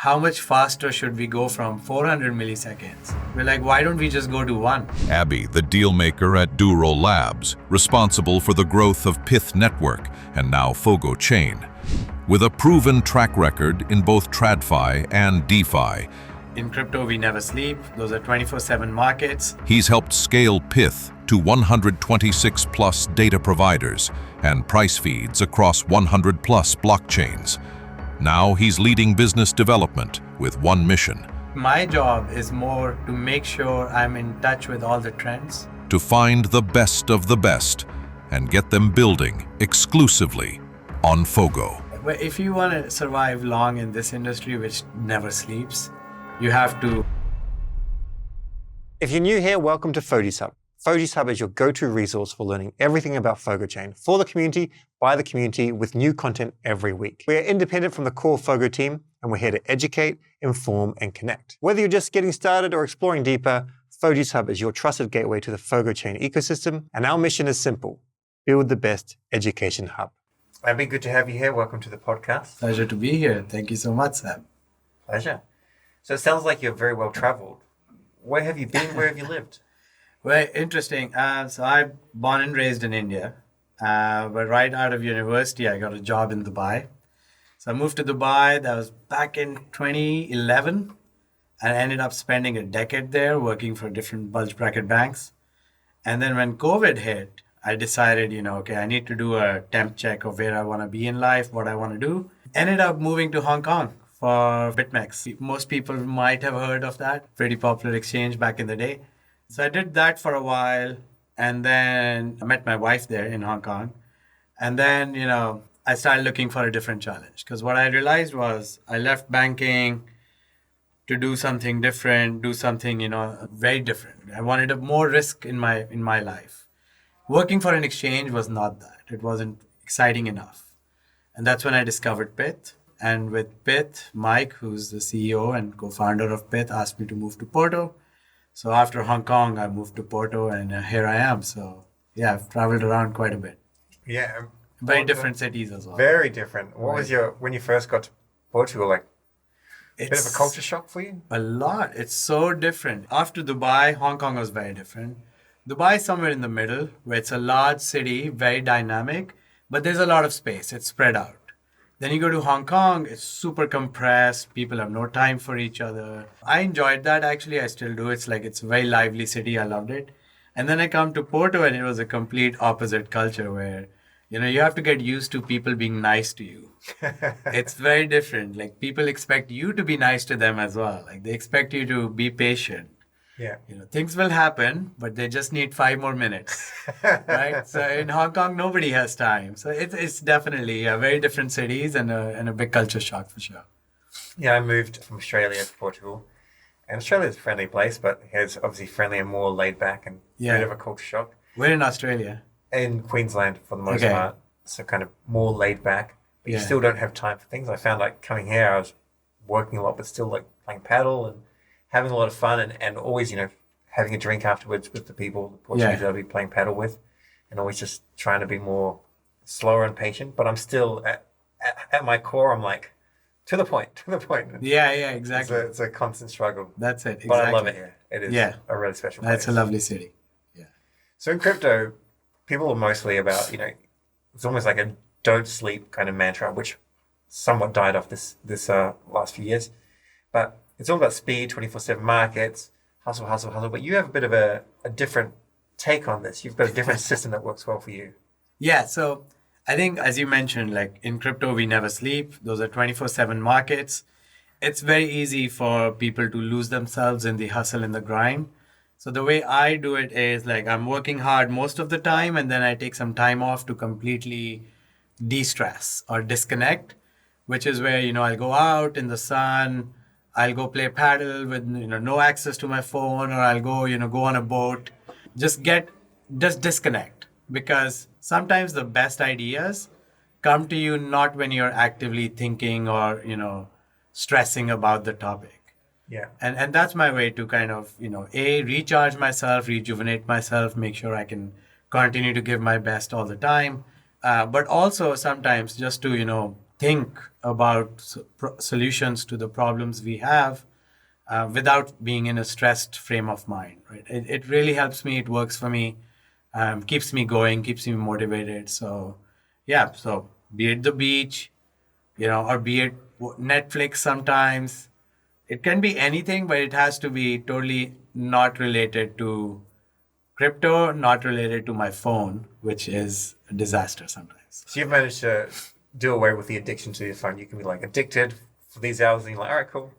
how much faster should we go from 400 milliseconds? We're like, why don't we just go to 1? Abby, the dealmaker at Duro Labs, responsible for the growth of Pith Network and now Fogo Chain. With a proven track record in both TradFi and DeFi, In crypto, we never sleep. Those are 24/7 markets. he's helped scale Pith to 126 plus data providers and price feeds across 100 plus blockchains. Now he's leading business development with one mission: My job is more to make sure I'm in touch with all the trends. to find the best of the best and get them building exclusively on Fogo. But if you want to survive long in this industry, which never sleeps, you have to. If you're new here, welcome to Fogi's Hub. Fogi's Hub is your go-to resource for learning everything about Fogo Chain for the community, by the community, with new content every week. We are independent from the core Fogo team, and we're here to educate, inform, and connect. Whether you're just getting started or exploring deeper, Fogi's Hub is your trusted gateway to the Fogo Chain ecosystem, and our mission is simple: build the best education hub. Abby, good to have you here. Welcome to the podcast. Pleasure to be here. Thank you so much, Sam. Pleasure. So it sounds like you're very well traveled. Where have you been? Where have you lived? Well, interesting. So I'm born and raised in India, but right out of university, I got a job in Dubai. So I moved to Dubai. That was back in 2011. I ended up spending a decade there working for different bulge bracket banks. And then when COVID hit, I decided, okay, I need to do a temp check of where I want to be in life, what I want to do. Ended up moving to Hong Kong for BitMEX. Most people might have heard of that. Pretty popular exchange back in the day. So I did that for a while, and then I met my wife there in Hong Kong. And then, I started looking for a different challenge, because what I realized was I left banking to do something different, do something, very different. I wanted more risk in my life. Working for an exchange was not that. It wasn't exciting enough. And that's when I discovered Pith. And with Pith, Mike, who's the CEO and co-founder of Pith, asked me to move to Porto. So after Hong Kong, I moved to Porto, and here I am. So yeah, I've traveled around quite a bit. Yeah. Very different cities as well. Very different. What was when you first got to Portugal, like a bit of a culture shock for you? A lot. It's so different. After Dubai, Hong Kong was very different. Dubai is somewhere in the middle, where it's a large city, very dynamic, but there's a lot of space. It's spread out. Then you go to Hong Kong, it's super compressed. People have no time for each other. I enjoyed that, actually. I still do. It's a very lively city. I loved it. And then I come to Porto, and it was a complete opposite culture where, you have to get used to people being nice to you. It's very different. Like, people expect you to be nice to them as well. Like, they expect you to be patient. Yeah. Things will happen, but they just need 5 more minutes, right? So in Hong Kong, nobody has time. So it's definitely very different cities and a big culture shock for sure. Yeah, I moved from Australia to Portugal. And Australia's a friendly place, but it's obviously friendly and more laid back and a bit of a culture shock. We're in Australia. In Queensland, for the most Okay. part. So kind of more laid back. But you still don't have time for things. I found like coming here, I was working a lot, but still like playing paddle and having a lot of fun and always, having a drink afterwards with the people, the Portuguese that I'll be playing paddle with, and always just trying to be more slower and patient. But I'm still, at my core, I'm like, to the point. Yeah, exactly. It's a constant struggle. That's it, exactly. But I love it here. It is a really special place. That's a lovely city. Yeah. So in crypto, people are mostly about, it's almost like a don't sleep kind of mantra, which somewhat died off this last few years. But it's all about speed, 24/7 markets, hustle. But you have a bit of a different take on this. You've got a different system that works well for you. Yeah, so I think, as you mentioned, like in crypto, we never sleep. Those are 24/7 markets. It's very easy for people to lose themselves in the hustle and the grind. So the way I do it is like I'm working hard most of the time, and then I take some time off to completely de-stress or disconnect, which is where, I'll go out in the sun, I'll go play paddle with, no access to my phone, or I'll go, go on a boat. Just disconnect, because sometimes the best ideas come to you not when you're actively thinking or, stressing about the topic. Yeah. And that's my way to kind of, recharge myself, rejuvenate myself, make sure I can continue to give my best all the time. But also sometimes just to, think about solutions to the problems we have without being in a stressed frame of mind. Right? It really helps me. It works for me. Keeps me going. Keeps me motivated. So, yeah. So be it the beach, or be it Netflix sometimes. It can be anything, but it has to be totally not related to crypto, not related to my phone, which is a disaster sometimes. So you've managed to do away with the addiction to your phone. You can be like addicted for these hours, and you're like, all right, cool.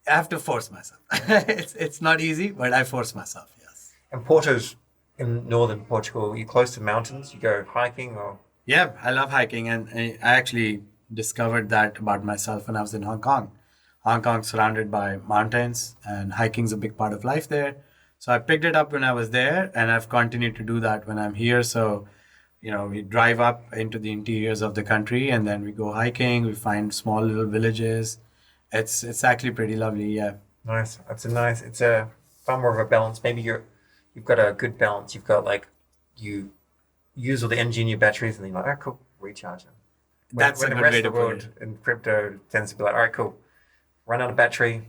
I have to force myself. It's not easy, but I force myself. Yes. And Porto's in northern Portugal. You're close to mountains. You go hiking, or Yeah, I love hiking, and I actually discovered that about myself when I was in Hong Kong. Hong Kong surrounded by mountains, and hiking's a big part of life there. So I picked it up when I was there, and I've continued to do that when I'm here. So, we drive up into the interiors of the country, and then we go hiking. We find small little villages. It's actually pretty lovely. Yeah. nice. It's a far more of a balance. Maybe you've got a good balance. You've got like you use all the energy in your batteries, and then you're like, all right, cool, recharge them. That's when a the good rest way of to the put world it. in crypto tends to be like, all right, cool, run out of battery,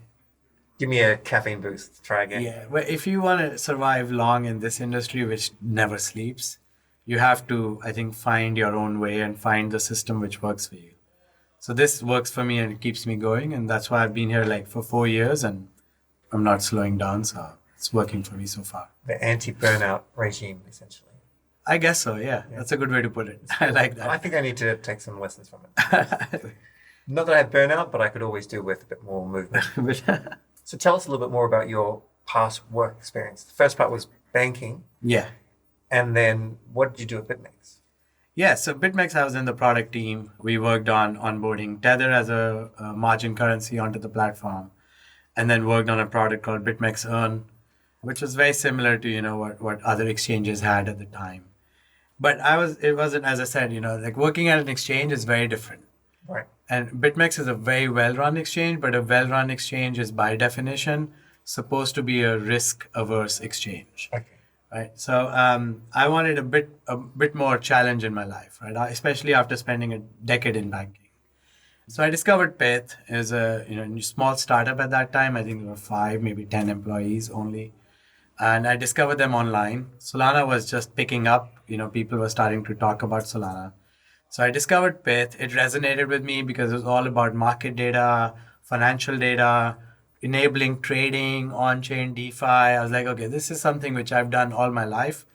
give me a caffeine boost, try again. Yeah, well, if you want to survive long in this industry, which never sleeps, you have to, I think, find your own way and find the system which works for you. So this works for me and it keeps me going, and that's why I've been here like for 4 years, and I'm not slowing down. So it's working for me so far. The anti-burnout regime, essentially. I guess so. Yeah, that's a good way to put it. I like I that. think I need to take some lessons from it. Not that I have burnout, but I could always do with a bit more movement. But So tell us a little bit more about your past work experience. The first part was banking, yeah. and then what did you do at BitMEX? Yeah, so BitMEX, I was in the product team. We worked on onboarding Tether as a margin currency onto the platform, and then worked on a product called BitMEX Earn, which was very similar to what other exchanges had at the time. But it wasn't, as I said, like working at an exchange is very different. Right. And BitMEX is a very well-run exchange, but a well-run exchange is by definition supposed to be a risk-averse exchange. Okay. Right. So I wanted a bit more challenge in my life, right? Especially after spending a decade in banking. So I discovered Pith is a small startup at that time. I think there were 5, maybe 10 employees only, and I discovered them online. Solana was just picking up. People were starting to talk about Solana. So I discovered Pith. It resonated with me because it was all about market data, financial data, enabling trading, on-chain DeFi. I was like, okay, this is something which I've done all my life.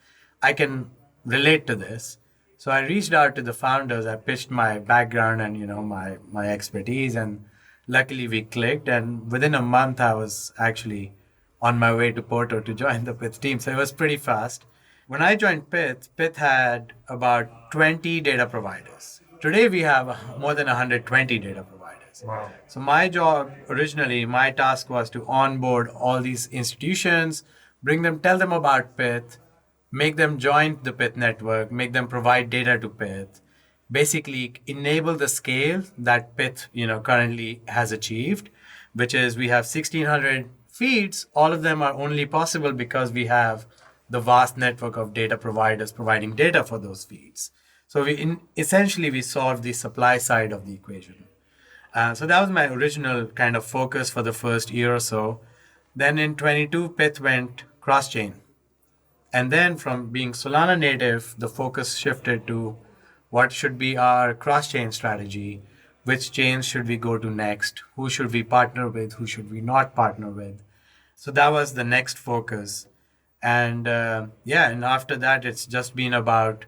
I can relate to this. So I reached out to the founders. I pitched my background and my expertise, and luckily we clicked. And within a month, I was actually on my way to Porto to join the Pith team. So it was pretty fast. When I joined Pith, Pith had about 20 data providers. Today we have more than 120 data providers. Wow. So my job originally, my task was to onboard all these institutions, tell them about Pith, make them join the Pith network, make them provide data to Pith, basically enable the scale that Pith currently has achieved, which is we have 1,600 feeds. All of them are only possible because we have the vast network of data providers providing data for those feeds. So essentially we solved the supply side of the equation. So that was my original kind of focus for the first year or so. Then in 22, Pith went cross-chain. And then from being Solana native, the focus shifted to what should be our cross-chain strategy, which chains should we go to next, who should we partner with, who should we not partner with. So that was the next focus. And and after that, it's just been about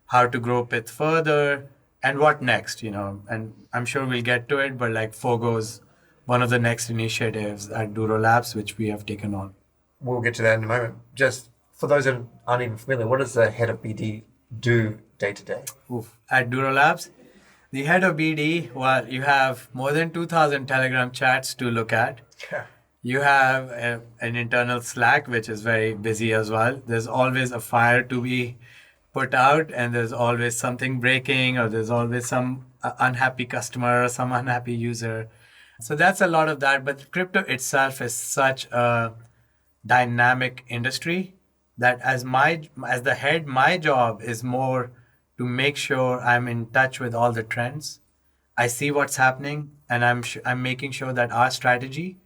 how to grow Pith further and what next, And I'm sure we'll get to it, but like Fogo's one of the next initiatives at Duro Labs, which we have taken on. We'll get to that in a moment. Just for those that aren't even familiar, what does the head of BD do day to day? At Duro Labs, the head of BD, well, you have more than 2,000 Telegram chats to look at. Yeah. You have an internal Slack, which is very busy as well. There's always a fire to be put out, and there's always something breaking, or there's always some unhappy customer or some unhappy user. So that's a lot of that. But crypto itself is such a dynamic industry that as the head, my job is more to make sure I'm in touch with all the trends I see what's happening, and I'm making sure that our strategy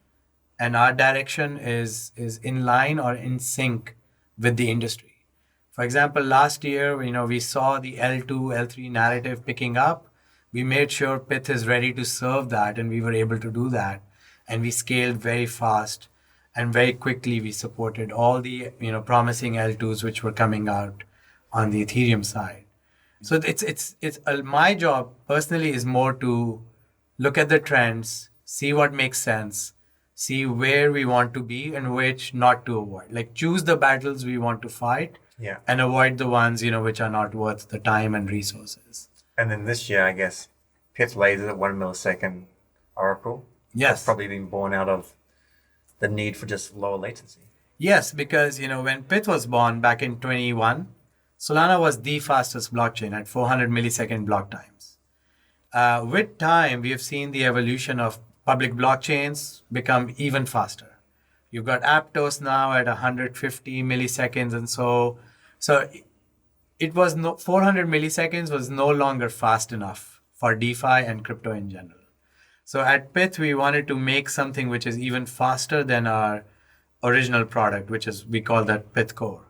and our direction is in line or in sync with the industry. For example, last year, we saw the L2, L3 narrative picking up. We made sure Pith is ready to serve that, and we were able to do that. And we scaled very fast and very quickly. We supported all the promising L2s which were coming out on the Ethereum side. So it's my job personally is more to look at the trends, see what makes sense, see where we want to be and which not to avoid. Like choose the battles we want to fight, Yeah. and avoid the ones which are not worth the time and resources. And then this year, I guess, Pith Laser at 1 millisecond Oracle. Yes. That's probably been born out of the need for just lower latency. Yes, because when Pith was born back in 21, Solana was the fastest blockchain at 400 millisecond block times. With time, we have seen the evolution of public blockchains become even faster. You've got Aptos now at 150 milliseconds, and so it was 400 milliseconds was no longer fast enough for DeFi and crypto in general. So at Pith, we wanted to make something which is even faster than our original product, which is we call that Pith Core.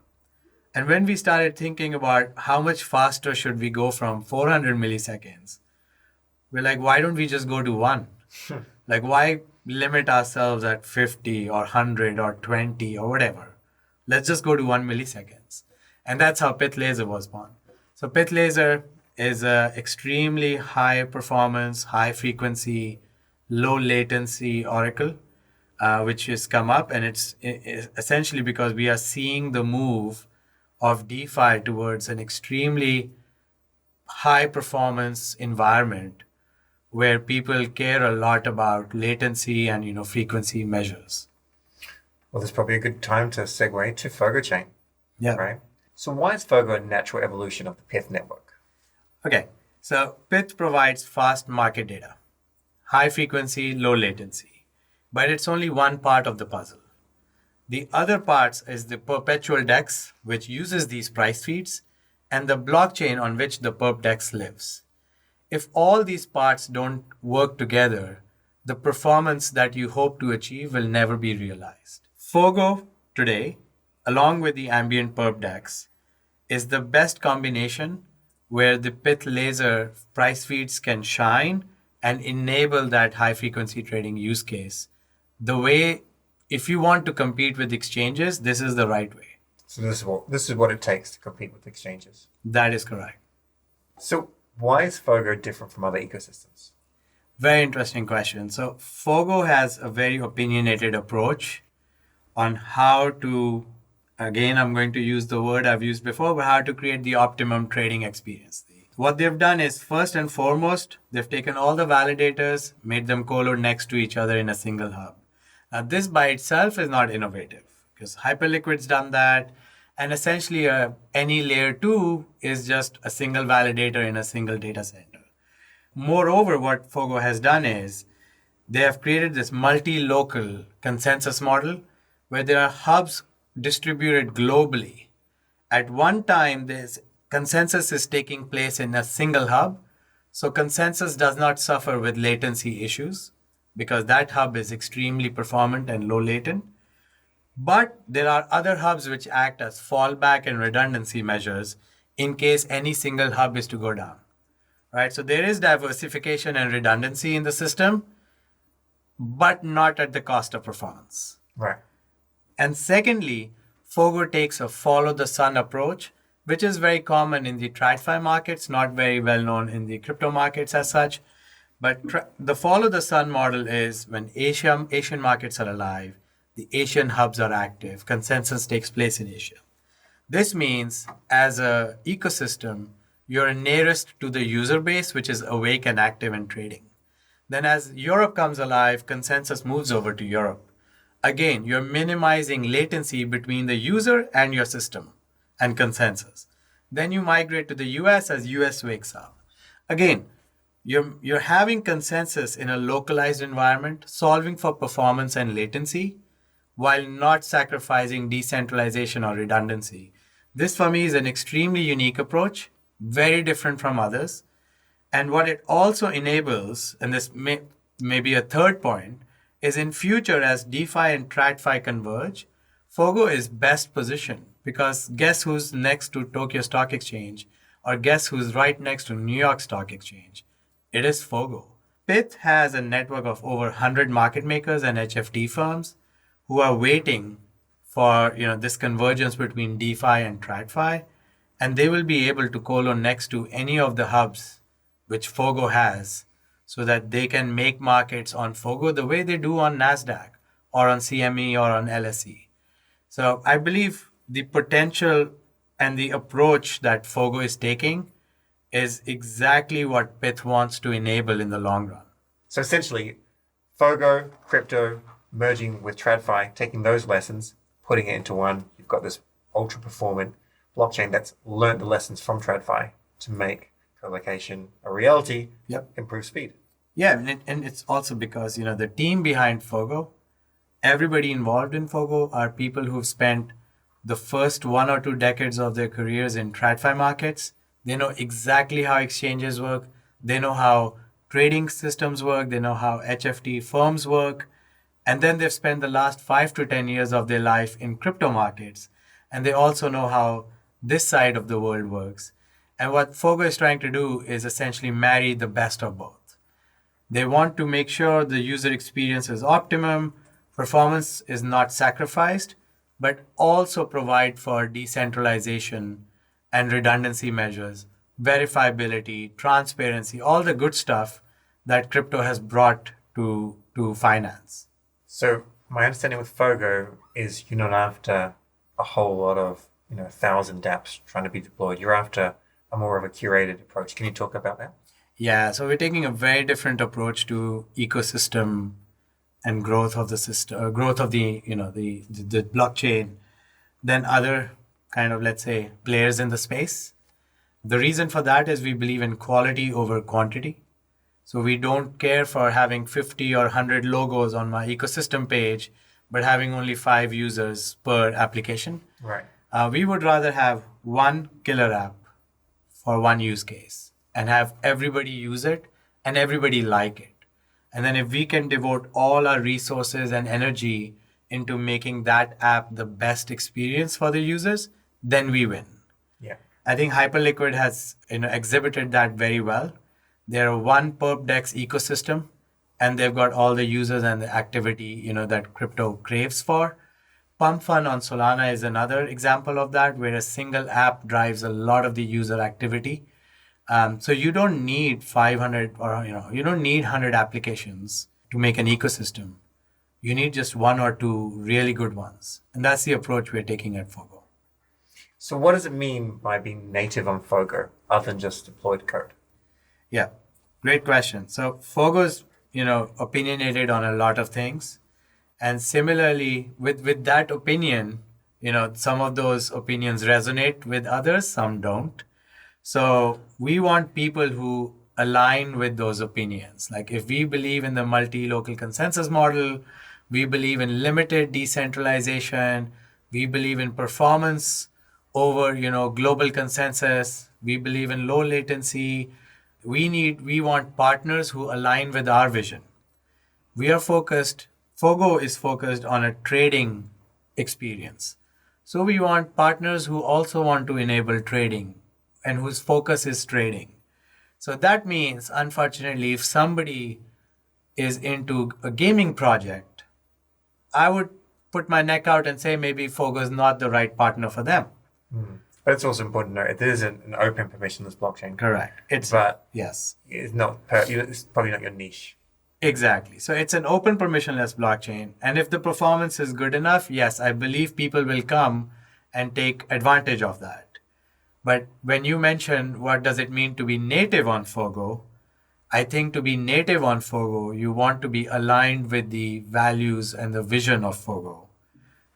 And when we started thinking about how much faster should we go from 400 milliseconds, we're like, why don't we just go to 1? Like, why limit ourselves at 50 or 100 or 20 or whatever? Let's just go to 1 milliseconds. And that's how Pith Laser was born. So Pith Laser is a extremely high performance, high frequency, low latency oracle, which has come up. And it's essentially because we are seeing the move of DeFi towards an extremely high performance environment where people care a lot about latency and frequency measures. Well, there's probably a good time to segue to Fogo Chain. Yeah. Right. So why is Fogo a natural evolution of the Pith network? Okay. So Pith provides fast market data, high frequency, low latency, but it's only one part of the puzzle. The other parts is the perpetual DEX, which uses these price feeds, and the blockchain on which the perp DEX lives. If all these parts don't work together, the performance that you hope to achieve will never be realized. Fogo today, along with the ambient perp DEX, is the best combination where the Pith Laser price feeds can shine and enable that high frequency trading use case. The way, if you want to compete with exchanges, this is the right way. So this is what it takes to compete with exchanges. That is correct. So why is Fogo different from other ecosystems? Very interesting question. So Fogo has a very opinionated approach on how to, again, I'm going to use the word I've used before, but how to create the optimum trading experience. What they've done is, first and foremost, they've taken all the validators, made them co-load next to each other in a single hub. Now, this by itself is not innovative because Hyperliquid's done that. And essentially, any layer 2 is just a single validator in a single data center. Moreover, what Fogo has done is they have created this multi-local consensus model where there are hubs distributed globally. At one time, this consensus is taking place in a single hub. So consensus does not suffer with latency issues because that hub is extremely performant and low latent. But there are other hubs which act as fallback and redundancy measures in case any single hub is to go down, right? So there is diversification and redundancy in the system, but not at the cost of performance. Right. And secondly, Fogo takes a follow the sun approach, which is very common in the TradFi markets, not very well known in the crypto markets as such. But the follow the sun model is when Asian markets are alive, the Asian hubs are active, consensus takes place in Asia. This means as an ecosystem, you're nearest to the user base, which is awake and active and trading. Then as Europe comes alive, consensus moves over to Europe. Again, you're minimizing latency between the user and your system and consensus. Then you migrate to the US as US wakes up. Again, you're having consensus in a localized environment, solving for performance and latency, while not sacrificing decentralization or redundancy. This for me is an extremely unique approach, very different from others. And what it also enables, and this may be a third point, is in future as DeFi and TradFi converge, Fogo is best positioned because guess who's next to Tokyo Stock Exchange or guess who's right next to New York Stock Exchange? It is Fogo. Pith has a network of over 100 market makers and HFT firms who are waiting for this convergence between DeFi and TradFi, and they will be able to colo next to any of the hubs which Fogo has so that they can make markets on Fogo the way they do on NASDAQ or on CME or on LSE. So I believe the potential and the approach that Fogo is taking is exactly what Pith wants to enable in the long run. So essentially, Fogo, crypto, merging with TradFi, taking those lessons, putting it into one. You've got this ultra-performant blockchain that's learned the lessons from TradFi to make co-location a reality, improve speed. Yeah, and it's also because, the team behind Fogo, everybody involved in Fogo are people who've spent the first 1 or 2 decades of their careers in TradFi markets. They know exactly how exchanges work. They know how trading systems work. They know how HFT firms work. And then they've spent the last 5 to 10 years of their life in crypto markets. And they also know how this side of the world works. And what Fogo is trying to do is essentially marry the best of both. They want to make sure the user experience is optimum, performance is not sacrificed, but also provide for decentralization and redundancy measures, verifiability, transparency, all the good stuff that crypto has brought to finance. So my understanding with Fogo is you're not after a whole lot of 1,000 dApps trying to be deployed. You're after a more of a curated approach. Can you talk about that? Yeah, so we're taking a very different approach to ecosystem and growth of the system, growth of the blockchain than other kind of, let's say, players in the space. The reason for that is we believe in quality over quantity. So we don't care for having 50 or 100 logos on my ecosystem page, but having only 5 users per application. Right. We would rather have one killer app for one use case and have everybody use it and everybody like it. And then if we can devote all our resources and energy into making that app the best experience for the users, then we win. Yeah. I think Hyperliquid has exhibited that very well. They're a one perp.dex ecosystem, and they've got all the users and the activity that crypto craves for. PumpFun on Solana is another example of that, where a single app drives a lot of the user activity. So you don't need 500 or you don't need 100 applications to make an ecosystem. You need just 1 or 2 really good ones, and that's the approach we're taking at Fogo. So what does it mean by being native on Fogo, other than just deployed code? Yeah, great question. So Fogo's opinionated on a lot of things, and similarly with that opinion, some of those opinions resonate with others, some don't. So we want people who align with those opinions. Like if we believe in the multi-local consensus model, we believe in limited decentralization, we believe in performance over global consensus, we believe in low latency. We want partners who align with our vision. Fogo is focused on a trading experience. So we want partners who also want to enable trading and whose focus is trading. So that means, unfortunately, if somebody is into a gaming project, I would put my neck out and say maybe Fogo is not the right partner for them. But it's also important to note it is an open permissionless blockchain. Correct. Yes, it's not. It's probably not your niche. Exactly. So it's an open permissionless blockchain, and if the performance is good enough, yes, I believe people will come and take advantage of that. But when you mention what does it mean to be native on Fogo, I think to be native on Fogo, you want to be aligned with the values and the vision of Fogo.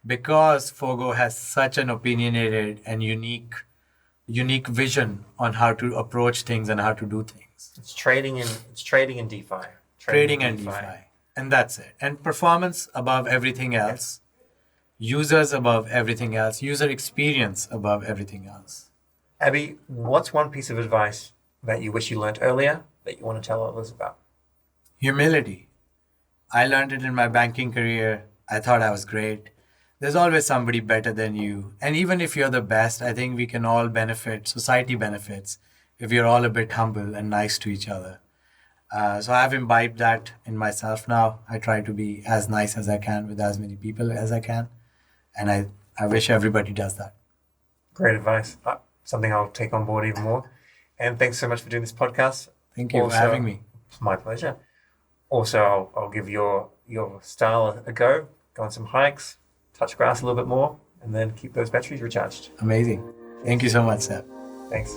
Because Fogo has such an opinionated and unique vision on how to approach things and how to do things. It's trading in DeFi. Trading and DeFi. And that's it. And performance above everything else. Users above everything else. User experience above everything else. Abby, what's one piece of advice that you wish you learned earlier that you want to tell others about? Humility. I learned it in my banking career. I thought I was great. There's always somebody better than you. And even if you're the best, I think we can all benefit, society benefits, if you're all a bit humble and nice to each other. So I've imbibed that in myself now. I try to be as nice as I can with as many people as I can. And I wish everybody does that. Great advice. Something I'll take on board even more. And thanks so much for doing this podcast. Thank you for having me. It's my pleasure. Also, I'll give your style a go on some hikes, touch grass a little bit more, and then keep those batteries recharged. Amazing. Thank you so much, Seb. Thanks.